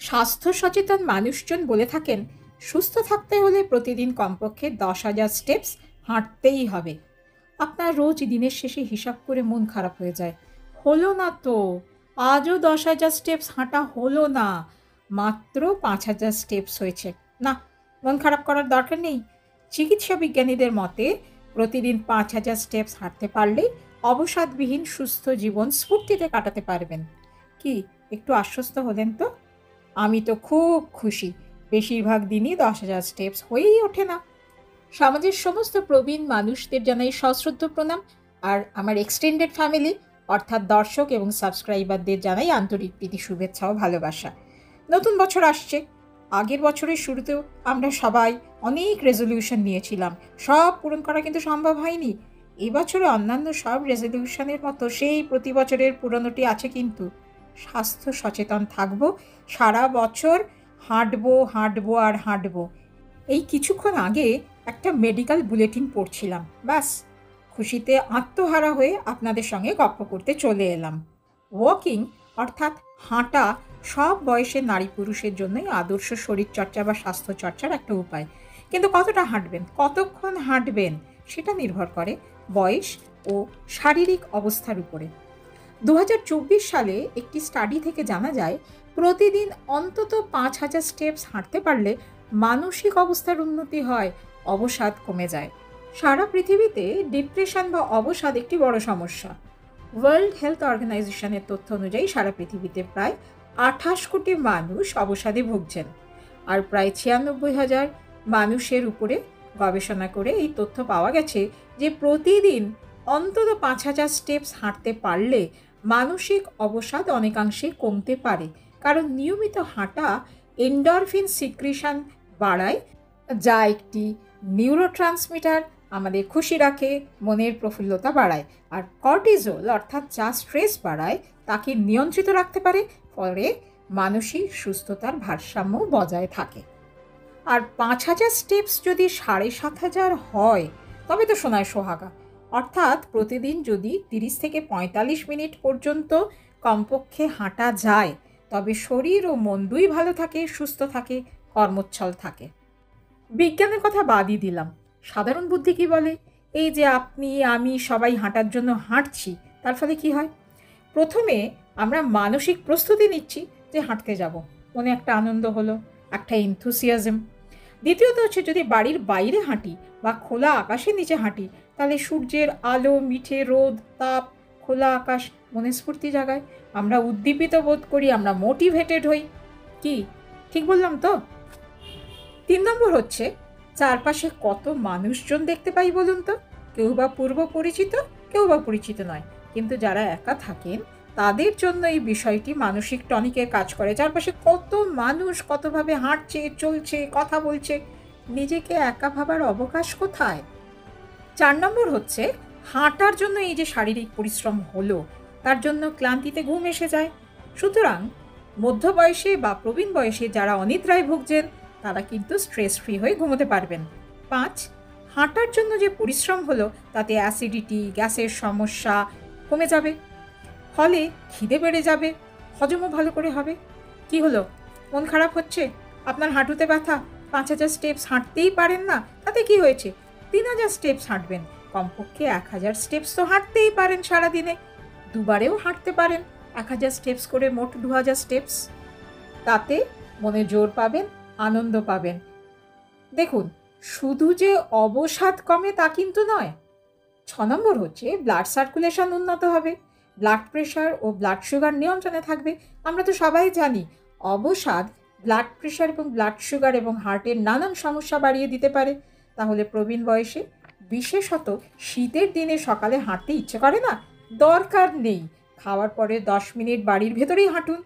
স্বাস্থ্য সচেতন মানুষজন বলে থাকেন সুস্থ থাকতে হলে প্রতিদিন কমপক্ষে 10,000 স্টেপস হাঁটতেই হবে। আপনার রোজ দিনের শেষে হিসাব করে মন খারাপ হয়ে যায়, হলো না তো, আজও 10,000 স্টেপস হাঁটা হলো না, মাত্র 5,000 স্টেপস হয়েছে। না, মন খারাপ করার দরকার নেই। চিকিৎসা বিজ্ঞানীদের মতে প্রতিদিন 5,000 স্টেপস হাঁটতে পারলেই অবসাদবিহীন সুস্থ জীবন স্ফূর্তিতে কাটাতে পারবেন। কি একটু আশ্বস্ত হলেন তো? আমি তো খুব খুশি। বেশিরভাগ দিনই 10,000 স্টেপস হয়েই ওঠে না। সমাজের সমস্ত প্রবীণ মানুষদের জানাই সশ্রদ্ধ প্রণাম, আর আমার এক্সটেন্ডেড ফ্যামিলি অর্থাৎ দর্শক এবং সাবস্ক্রাইবারদের জানাই আন্তরিক প্রীতি, শুভেচ্ছা ও ভালোবাসা। নতুন বছর আসছে। আগের বছরের শুরুতেও আমরা সবাই অনেক রেজলিউশন নিয়েছিলাম, সব পূরণ করা কিন্তু সম্ভব হয়নি। এবছরে অন্যান্য সব রেজলিউশনের মতো সেই প্রতি বছরের পুরনোটি আছে, কিন্তু স্বাস্থ্য সচেতন থাকবো, সারা বছর হাঁটবো হাঁটবো আর হাঁটবো। এই কিছুক্ষণ আগে একটা মেডিকেল বুলেটিন পড়ছিলাম, ব্যাস খুশিতে আত্মহারা হয়ে আপনাদের সঙ্গে গল্প করতে চলে এলাম। ওয়াকিং অর্থাৎ হাঁটা সব বয়সের নারী পুরুষের জন্যই আদর্শ শরীরচর্চা বা স্বাস্থ্যচর্চার একটা উপায়। কিন্তু কতটা হাঁটবেন, কতক্ষণ হাঁটবেন, সেটা নির্ভর করে বয়স ও শারীরিক অবস্থার উপরে। 2024 সালে একটি স্টাডি থেকে জানা যায় প্রতিদিন অন্তত 5,000 স্টেপস হাঁটতে পারলে মানসিক অবস্থার উন্নতি হয়, অবসাদ কমে যায়। সারা পৃথিবীতে ডিপ্রেশন বা অবসাদ একটি বড় সমস্যা। ওয়ার্ল্ড হেলথ অর্গানাইজেশনের তথ্য অনুযায়ী সারা পৃথিবীতে প্রায় 28 কোটি মানুষ অবসাদে ভুগছেন, আর প্রায় 96,000 মানুষের উপরে গবেষণা করে এই তথ্য পাওয়া গেছে যে প্রতিদিন অন্তত 5,000 স্টেপস হাঁটতে পারলে মানসিক অবসাদ অনেকাংশে কমতে পারে, কারণ নিয়মিত হাঁটা এন্ডরফিন সিক্রিশন বাড়ায়, যা একটি নিউরোট্রান্সমিটার, আমাদের খুশি রাখে, মনের প্রফুল্লতা বাড়ায়। আর কর্টিজোল অর্থাৎ যা স্ট্রেস বাড়ায় তাকে নিয়ন্ত্রিত রাখতে পারে, ফলে মানসিক সুস্থতার ভারসাম্য বজায় থাকে। আর 5,000 স্টেপস যদি 7,500 হয় তবে তো সোনায় সোহাগা। অর্থাৎ প্রতিদিন যদি 30 থেকে 45 মিনিট পর্যন্ত কমপক্ষে হাঁটা যায় তবে শরীর ও মন দুই ভালো থাকে, সুস্থ থাকে, কর্মোচ্ছল থাকে। বিজ্ঞানের কথা বাদই দিলাম, সাধারণ বুদ্ধি কি বলে? এই যে আপনি আমি সবাই হাঁটার জন্য হাঁটছি, তার ফলে কি হয়? প্রথমে আমরা মানসিক প্রস্তুতি নিচ্ছি যে হাঁটতে যাব, মনে একটা আনন্দ হলো, একটা এনথুসিয়াজম। দ্বিতীয়ত হচ্ছে যদি বাড়ির বাইরে হাঁটি বা খোলা আকাশের নিচে হাঁটি, তাহলে সূর্যের আলো, মিঠে রোদ, তাপ, খোলা আকাশ মনে স্ফূর্তি জাগায়, আমরা উদ্দীপিত বোধ করি, আমরা মোটিভেটেড হই। কি ঠিক বললাম তো? 3 নম্বর হচ্ছে চারপাশে কত মানুষজন দেখতে পাই বলুন তো? কেউ বা পূর্ব পরিচিত, কেউ বা পরিচিত নয়, কিন্তু যারা একা থাকেন তাদের জন্য এই বিষয়টি মানসিক টনিকের কাজ করে। চারপাশে কত মানুষ কতভাবে হাঁটছে, চলছে, কথা বলছে, নিজেকে একা ভাবার অবকাশ কোথায়? 4 নম্বর হচ্ছে হাঁটার জন্য এই যে শারীরিক পরিশ্রম হলো, তার জন্য ক্লান্তিতে ঘুম এসে যায়। সুতরাং মধ্যবয়সে বা প্রবীণ বয়সে যারা অনিদ্রায় ভুগছেন তারা কিন্তু স্ট্রেস ফ্রি হয়ে ঘুমোতে পারবেন। 5, হাঁটার জন্য যে পরিশ্রম হলো তাতে অ্যাসিডিটি, গ্যাসের সমস্যা কমে যাবে, ফলে খিদে বেড়ে যাবে, হজমও ভালো করে হবে। কি হলো, মন খারাপ হচ্ছে, আপনার হাঁটুতে ব্যথা, 5,000 স্টেপস হাঁটতেই পারেন না, তাতে কি হয়েছে? 3,000 স্টেপস হাঁটবেন, কমপক্ষে 1,000 স্টেপস তো হাঁটতেই পারেন সারাদিনে, দুবারেও হাঁটতে পারেন 1,000 স্টেপস করে, মোট 2,000 স্টেপস। তাতে মনে জোর পাবেন, আনন্দ পাবেন। দেখুন, শুধু যে অবসাদ কমে তা কিন্তু নয়। 6 নম্বর হচ্ছে ব্লাড সার্কুলেশন উন্নত হবে, ব্লাড প্রেশার ও ব্লাড সুগার নিয়ন্ত্রণে থাকবে। আমরা তো সবাই জানি অবসাদ ব্লাড প্রেশার এবং ব্লাড সুগার এবং হার্টের নানান সমস্যা বাড়িয়ে দিতে পারে। তাহলে প্রবীণ বয়সে, বিশেষত শীতের দিনে সকালে হাঁটতে ইচ্ছে করে না? দরকার নেই, খাওয়ার পরে 10 মিনিট বাড়ির ভেতরেই হাঁটুন।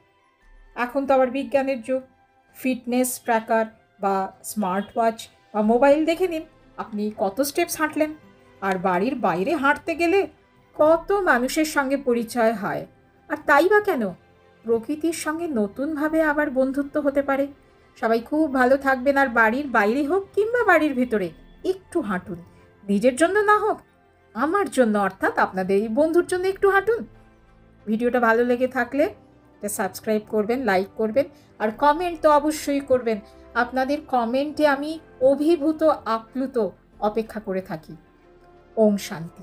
এখন তো আবার বিজ্ঞানের যুগ, ফিটনেস ট্র্যাকার বা স্মার্ট ওয়াচ বা মোবাইল দেখে নিন আপনি কত স্টেপস হাঁটলেন। আর বাড়ির বাইরে হাঁটতে গেলে কত মানুষের সঙ্গে পরিচয় হয়, আর তাই বা কেন, প্রকৃতির সঙ্গে নতুনভাবে আবার বন্ধুত্ব হতে পারে। সবাই খুব ভালো থাকবেন, আর বাড়ির বাইরে হোক কিংবা বাড়ির ভেতরে একটু হাঁটুন, নিজের জন্য না হোক, আমার জন্য অর্থাৎ আপনাদের এই বন্ধুর জন্য একটু হাঁটুন। ভিডিওটা ভালো লেগে থাকলে চ্যানেলটা সাবস্ক্রাইব করবেন, লাইক করবেন, আর কমেন্ট তো অবশ্যই করবেন। আপনাদের কমেন্টে আমি অভিভূত আপ্লুত অপেক্ষা করে থাকি। ওম শান্তি।